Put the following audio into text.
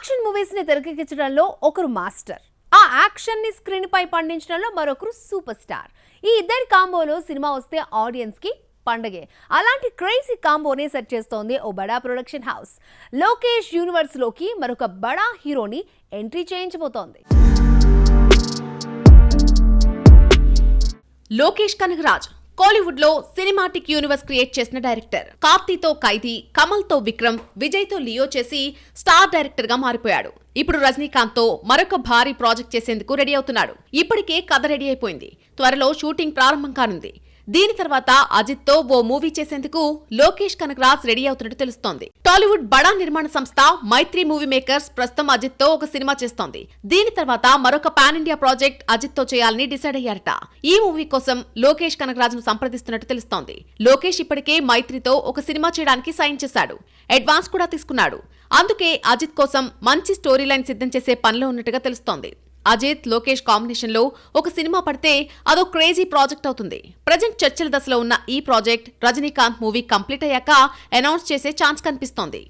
Action movies ని తెరకెక్కించడంలో ఒకరు master, ఆ యాక్షన్ ని స్క్రీన్ పై పండించడంలో మరొకరు సూపర్ స్టార్. ఈ ఇద్దరి కాంబోలో సినిమా వస్తే ఆడియన్స్ కి పండగే. అలాంటి క్రేజీ కాంబోని సెట్ చేస్తోంది ఓ బడా ప్రొడక్షన్ హౌస్. లోకేష్ యూనివర్స్ లోకి మరొక బడా హీరోని ఎంట్రీ చేయించబోతోంది. లోకేష్ కనగరాజ్ కోలీవుడ్ లో సినిమాటిక్ యూనివర్స్ క్రియేట్ చేసిన డైరెక్టర్. కార్తీతో ఖైదీ, కమల్ తో విక్రమ్, విజయ్ తో లియో చేసి స్టార్ డైరెక్టర్ గా మారిపోయాడు. ఇప్పుడు రజనీకాంత్ తో మరొక భారీ ప్రాజెక్ట్ చేసేందుకు రెడీ అవుతున్నాడు. ఇప్పటికే కథ రెడీ అయిపోయింది. త్వరలో షూటింగ్ ప్రారంభం కానుంది. దీని తర్వాత అజిత్ తో ఓ మూవీ చేసేందుకు లోకేష్ కనగరాజ్ రెడీ అవుతున్నట్టు తెలుస్తోంది. టాలీవుడ్ బడా నిర్మాణ సంస్థ మైత్రి మూవీ మేకర్స్ ప్రస్తుతం అజిత్ తో ఒక సినిమా చేస్తోంది. దీని తర్వాత మరొక పాన్ ఇండియా ప్రాజెక్ట్ అజిత్ తో చేయాలని డిసైడ్ అయ్యారట. ఈ మూవీ కోసం లోకేష్ కనగరాజ్ ను సంప్రదిస్తున్నట్టు తెలుస్తోంది. లోకేష్ ఇప్పటికే మైత్రితో ఒక సినిమా చేయడానికి సైన్ చేశాడు. అడ్వాన్స్ కూడా తీసుకున్నాడు. అందుకే అజిత్ కోసం మంచి స్టోరీ లైన్ సిద్ధం చేసే పనిలో ఉన్నట్టుగా తెలుస్తోంది. అజిత్, లోకేష్ కాంబినేషన్ లో ఒక సినిమా పడితే అదో క్రేజీ ప్రాజెక్ట్ అవుతుంది. ప్రజెంట్ చర్చల దశలో ఉన్న ఈ ప్రాజెక్ట్ రజనీకాంత్ మూవీ కంప్లీట్ అయ్యాక అనౌన్స్ చేసే ఛాన్స్ కనిపిస్తోంది.